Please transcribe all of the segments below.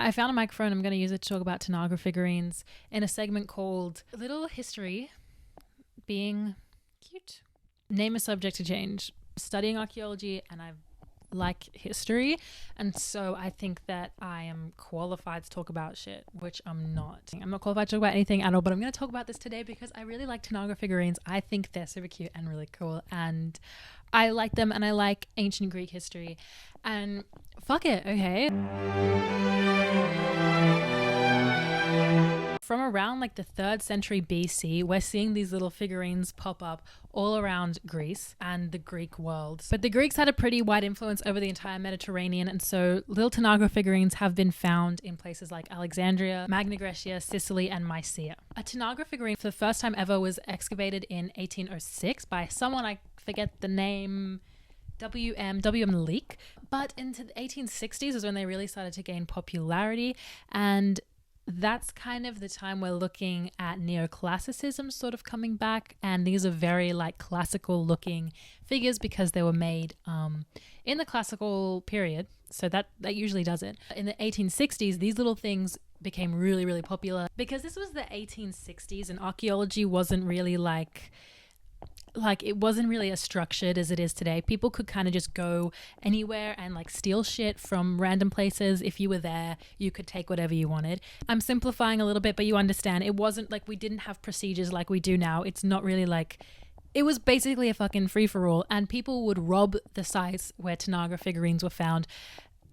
I found a microphone. I'm going to use it to talk about Tanagra figurines in a segment called Little History Being Cute. Name is subject to change. Studying archaeology and I like history, and so I think that I am qualified to talk about shit, which I'm not. I'm not qualified to talk about anything at all, but I'm going to talk about this today because I really like Tanagra figurines. I think they're super cute and really cool, and I like them, and I like ancient Greek history, and fuck it, okay? From around like the 3rd century BC, we're seeing these little figurines pop up all around Greece and the Greek world. But the Greeks had a pretty wide influence over the entire Mediterranean, and so little Tanagra figurines have been found in places like Alexandria, Magna Graecia, Sicily, and Mysia. A Tanagra figurine for the first time ever was excavated in 1806 by someone, I forget the name, W.M. Leake. But into the 1860s is when they really started to gain popularity, and that's kind of the time we're looking at Neoclassicism sort of coming back, and these are very like classical looking figures because they were made in the classical period, so that usually does it. In the 1860s, these little things became really, really popular because this was the 1860s and archaeology wasn't really like it wasn't really as structured as it is today. People could kind of just go anywhere and like steal shit from random places. If you were there, you could take whatever you wanted. I'm simplifying a little bit, but you understand. It wasn't like we didn't have procedures like we do now. It's not really like, it was basically a fucking free-for-all, and people would rob the sites where Tanagra figurines were found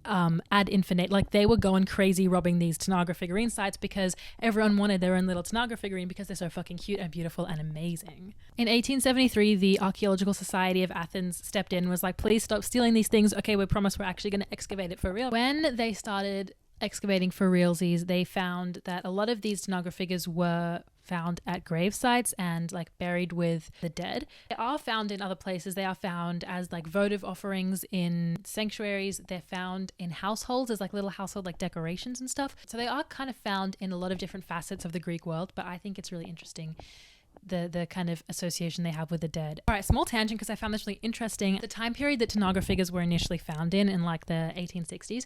ad infinitum. Like they were going crazy robbing these Tanagra figurine sites because everyone wanted their own little Tanagra figurine because they're so fucking cute and beautiful and amazing. In 1873, the Archaeological Society of Athens stepped in and was like, please stop stealing these things. Okay, we promise we're actually going to excavate it for real. When they started excavating for realsies, they found that a lot of these Tanagra figures were found at grave sites and like buried with the dead. They are found in other places. They are found as like votive offerings in sanctuaries. They're found in households as like little household like decorations and stuff. So they are kind of found in a lot of different facets of the Greek world, but I think it's really interesting the kind of association they have with the dead. All right, small tangent because I found this really interesting. The time period that Tanagra figures were initially found in like the 1860s,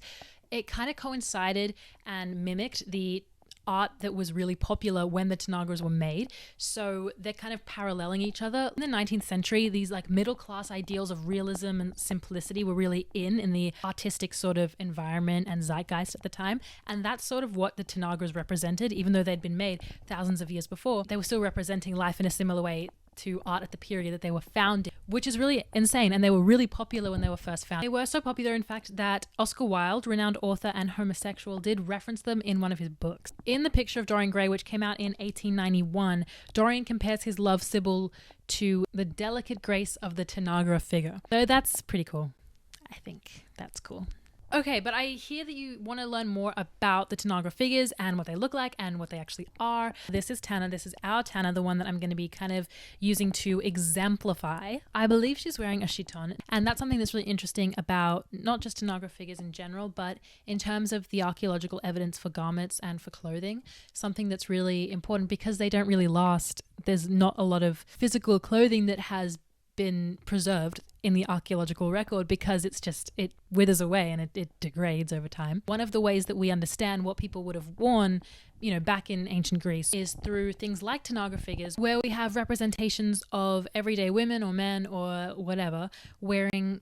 it kind of coincided and mimicked the art that was really popular when the Tanagras were made. So they're kind of paralleling each other. In the 19th century, these like middle class ideals of realism and simplicity were really in the artistic sort of environment and zeitgeist at the time. And that's sort of what the Tanagras represented, even though they'd been made thousands of years before. They were still representing life in a similar way to art at the period that they were found in, which is really insane. And they were really popular when they were first found. They were so popular, in fact, that Oscar Wilde, renowned author and homosexual, did reference them in one of his books. In The Picture of Dorian Gray, which came out in 1891, Dorian compares his love Sybil to the delicate grace of the Tanagra figure. So that's pretty cool. I think that's cool. Okay, but I hear that you want to learn more about the Tanagra figures and what they look like and what they actually are. This is Tana. This is our Tana, the one that I'm going to be kind of using to exemplify. I believe she's wearing a chiton, and that's something that's really interesting about not just Tanagra figures in general, but in terms of the archaeological evidence for garments and for clothing, something that's really important because they don't really last. There's not a lot of physical clothing that has been preserved in the archaeological record because it withers away and it degrades over time. One of the ways that we understand what people would have worn, back in ancient Greece is through things like Tanagra figures, where we have representations of everyday women or men or whatever wearing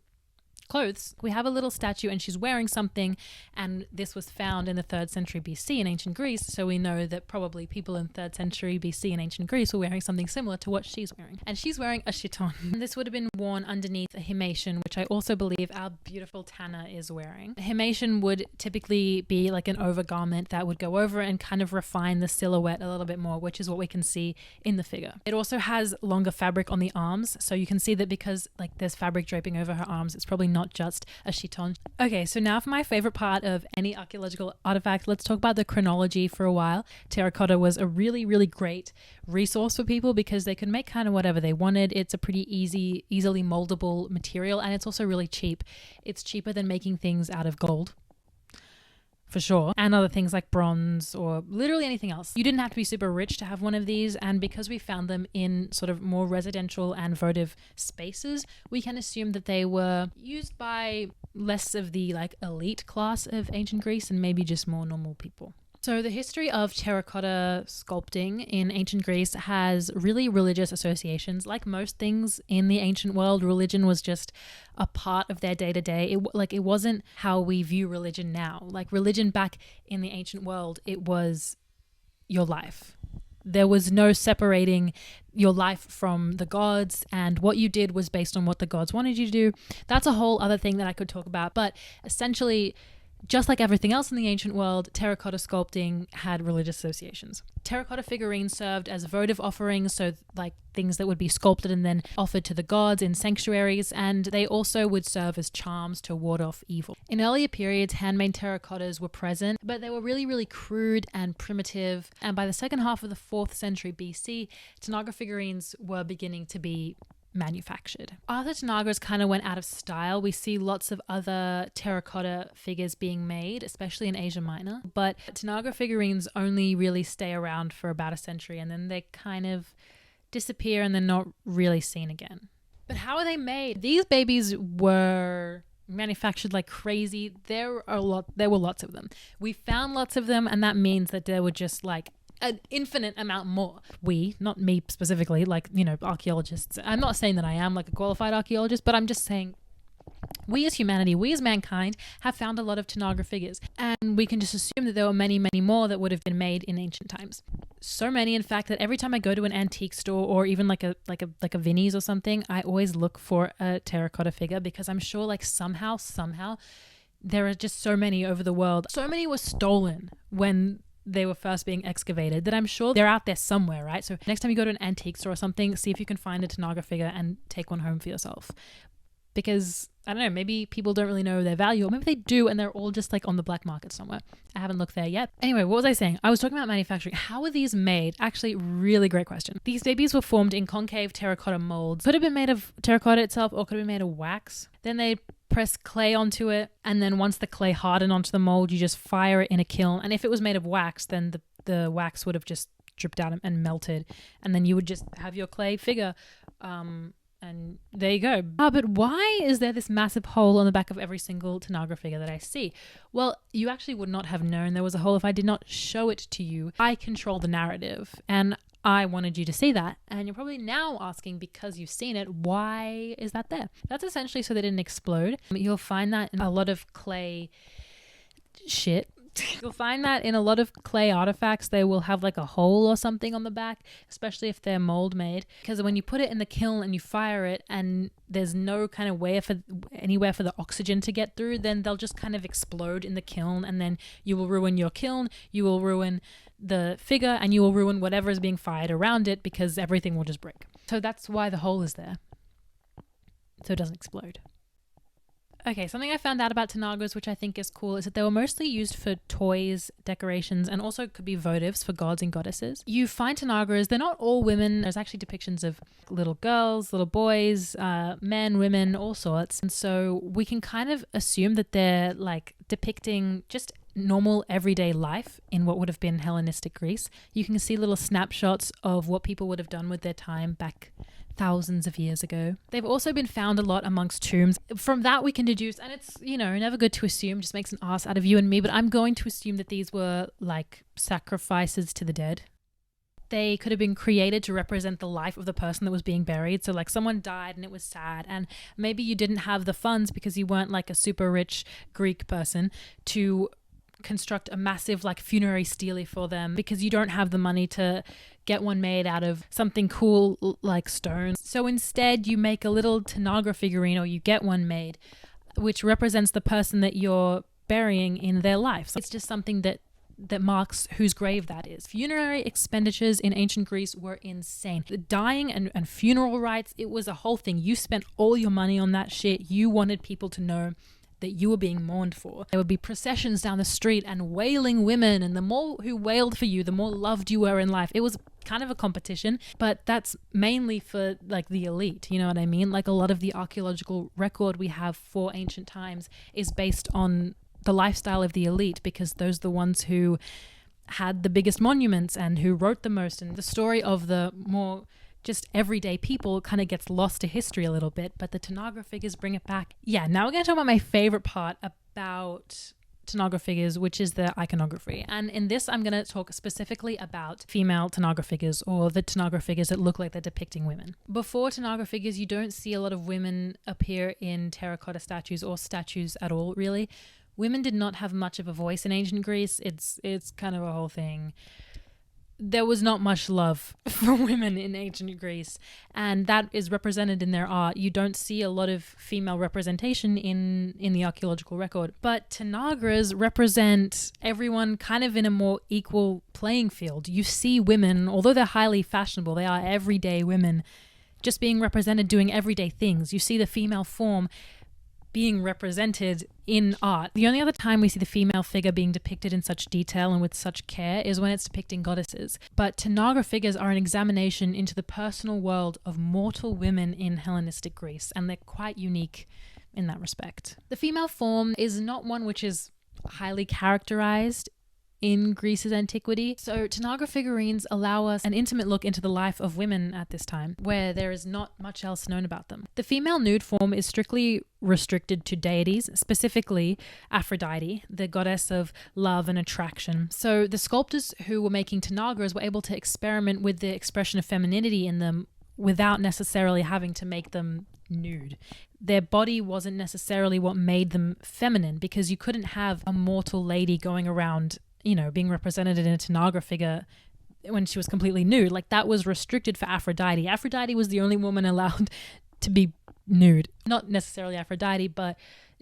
clothes. We have a little statue and she's wearing something, and this was found in the 3rd century BC in ancient Greece, so we know that probably people in 3rd century BC in ancient Greece were wearing something similar to what she's wearing. And she's wearing a chiton. This would have been worn underneath a himation, which I also believe our beautiful Tana is wearing. A himation would typically be like an overgarment that would go over and kind of refine the silhouette a little bit more, which is what we can see in the figure. It also has longer fabric on the arms, so you can see that because like there's fabric draping over her arms, it's probably not just a chiton. Okay, so now for my favorite part of any archaeological artifact, let's talk about the chronology for a while. Terracotta was a really, really great resource for people because they could make kind of whatever they wanted. It's a pretty easily moldable material, and it's also really cheap. It's cheaper than making things out of gold, for sure, and other things like bronze or literally anything else. You didn't have to be super rich to have one of these, and because we found them in sort of more residential and votive spaces, we can assume that they were used by less of the like elite class of ancient Greece and maybe just more normal people. So the history of terracotta sculpting in ancient Greece has really religious associations. Like most things in the ancient world, religion was just a part of their day-to-day. It wasn't how we view religion now. Like religion back in the ancient world, it was your life. There was no separating your life from the gods, and what you did was based on what the gods wanted you to do. That's a whole other thing that I could talk about. But essentially, just like everything else in the ancient world, terracotta sculpting had religious associations. Terracotta figurines served as votive offerings, so like things that would be sculpted and then offered to the gods in sanctuaries, and they also would serve as charms to ward off evil. In earlier periods, handmade terracottas were present, but they were really, really crude and primitive, and by the second half of the 4th century BC, Tanagra figurines were beginning to be manufactured. After Tanagras kind of went out of style, we see lots of other terracotta figures being made, especially in Asia Minor, but Tanagra figurines only really stay around for about a century and then they kind of disappear and they're not really seen again. But how are they made? These babies were manufactured like crazy. There were lots of them. We found lots of them, and that means that there were just like an infinite amount more. We, not me specifically, like, you know, archaeologists. I'm not saying that I am like a qualified archaeologist, but I'm just saying we as humanity, we as mankind have found a lot of Tanagra figures, and we can just assume that there were many, many more that would have been made in ancient times. So many, in fact, that every time I go to an antique store or even like a Vinnie's or something, I always look for a terracotta figure, because I'm sure like somehow there are just so many over the world. So many were stolen when they were first being excavated that I'm sure they're out there somewhere, right? So next time you go to an antique store or something, see if you can find a Tanagra figure and take one home for yourself. Because, I don't know, maybe people don't really know their value, or maybe they do and they're all just like on the black market somewhere. I haven't looked there yet. Anyway, what was I saying? I was talking about manufacturing. How are these made? Actually, really great question. These babies were formed in concave terracotta molds. Could have been made of terracotta itself or could have been made of wax. Then they press clay onto it, and then once the clay hardened onto the mold, you just fire it in a kiln. And if it was made of wax, then the wax would have just dripped out and melted, and then you would just have your clay figure. And there you go. But why is there this massive hole on the back of every single Tanagra figure that I see? Well, you actually would not have known there was a hole if I did not show it to you. I control the narrative, and I wanted you to see that. And you're probably now asking, because you've seen it, why is that there? That's essentially so they didn't explode. You'll find that in a lot of clay shit. You'll find that in a lot of clay artifacts, they will have like a hole or something on the back, especially if they're mold made. Because when you put it in the kiln and you fire it and there's no kind of anywhere for the oxygen to get through, then they'll just kind of explode in the kiln, and then you will ruin your kiln, you will ruin the figure, and you will ruin whatever is being fired around it, because everything will just break. So that's why the hole is there, so it doesn't explode. Okay, something I found out about Tanagras, which I think is cool, is that they were mostly used for toys, decorations, and also could be votives for gods and goddesses. You find Tanagras, they're not all women. There's actually depictions of little girls, little boys, men, women, all sorts. And so we can kind of assume that they're like depicting just normal everyday life in what would have been Hellenistic Greece. You can see little snapshots of what people would have done with their time back thousands of years ago. They've also been found a lot amongst tombs. From that we can deduce, and it's, you know, never good to assume, just makes an ass out of you and me, but I'm going to assume that these were like sacrifices to the dead. They could have been created to represent the life of the person that was being buried. So like someone died and it was sad, and maybe you didn't have the funds because you weren't like a super rich Greek person to construct a massive like funerary stele for them, because you don't have the money to get one made out of something cool like stone. So instead you make a little Tanagra figurine, or you get one made which represents the person that you're burying in their life. So it's just something that marks whose grave that is. Funerary expenditures in ancient Greece were insane. The dying and funeral rites, it was a whole thing. You spent all your money on that shit. You wanted people to know that you were being mourned for. There would be processions down the street and wailing women, and the more who wailed for you, the more loved you were in life. It was kind of a competition, but that's mainly for like the elite, you know what I mean? Like a lot of the archaeological record we have for ancient times is based on the lifestyle of the elite, because those are the ones who had the biggest monuments and who wrote the most. And the story of the more just everyday people kind of gets lost to history a little bit, but the Tanagra figures bring it back. Yeah, now we're going to talk about my favorite part about Tanagra figures, which is the iconography. And in this, I'm going to talk specifically about female Tanagra figures, or the Tanagra figures that look like they're depicting women. Before Tanagra figures, you don't see a lot of women appear in terracotta statues or statues at all, really. Women did not have much of a voice in ancient Greece. It's kind of a whole thing. There was not much love for women in ancient Greece, and that is represented in their art. You don't see a lot of female representation in the archaeological record, but Tanagras represent everyone kind of in a more equal playing field. You see women, although they're highly fashionable, they are everyday women just being represented doing everyday things. You see the female form being represented in art. The only other time we see the female figure being depicted in such detail and with such care is when it's depicting goddesses. But Tanagra figures are an examination into the personal world of mortal women in Hellenistic Greece, and they're quite unique in that respect. The female form is not one which is highly characterized in Greece's antiquity. So Tanagra figurines allow us an intimate look into the life of women at this time, where there is not much else known about them. The female nude form is strictly restricted to deities, specifically Aphrodite, the goddess of love and attraction. So the sculptors who were making Tanagras were able to experiment with the expression of femininity in them without necessarily having to make them nude. Their body wasn't necessarily what made them feminine, because you couldn't have a mortal lady going around, you know, being represented in a Tanagra figure when she was completely nude. Like, that was restricted for Aphrodite. Aphrodite was the only woman allowed to be nude. Not necessarily Aphrodite, but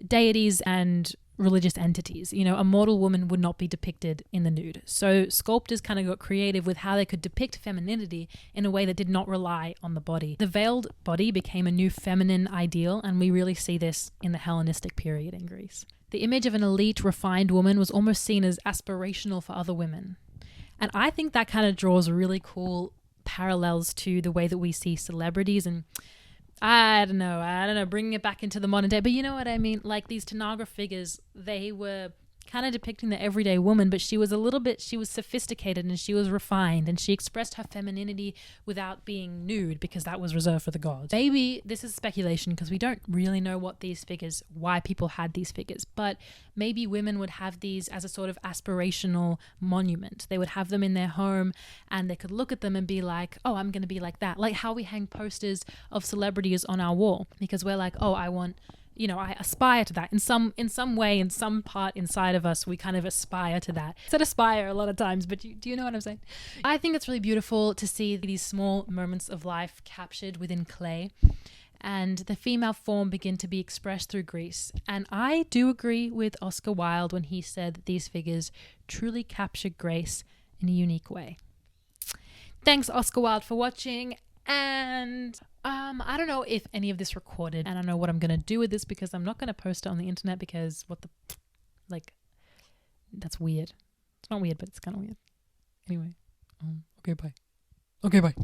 deities and religious entities. You know, a mortal woman would not be depicted in the nude. So sculptors kind of got creative with how they could depict femininity in a way that did not rely on the body. The veiled body became a new feminine ideal, and we really see this in the Hellenistic period in Greece. The image of an elite, refined woman was almost seen as aspirational for other women. And I think that kind of draws really cool parallels to the way that we see celebrities, and I don't know, bringing it back into the modern day, but you know what I mean? Like, these Tanagra figures, they were kind of depicting the everyday woman, but she was sophisticated and she was refined, and she expressed her femininity without being nude, because that was reserved for the gods. Maybe this is speculation, because we don't really know why people had these figures, but maybe women would have these as a sort of aspirational monument. They would have them in their home, and they could look at them and be like, oh, I'm going to be like that. Like how we hang posters of celebrities on our wall, because we're like, oh, I aspire to that. In some way, in some part inside of us, we kind of aspire to that. I said aspire a lot of times, but do you know what I'm saying? I think it's really beautiful to see these small moments of life captured within clay, and the female form begin to be expressed through Greece. And I do agree with Oscar Wilde when he said that these figures truly capture Greece in a unique way. Thanks, Oscar Wilde, for watching. And I don't know if any of this recorded, and I don't know what I'm going to do with this, because I'm not going to post it on the internet, because that's weird. It's not weird, but it's kind of weird. Anyway, okay, bye.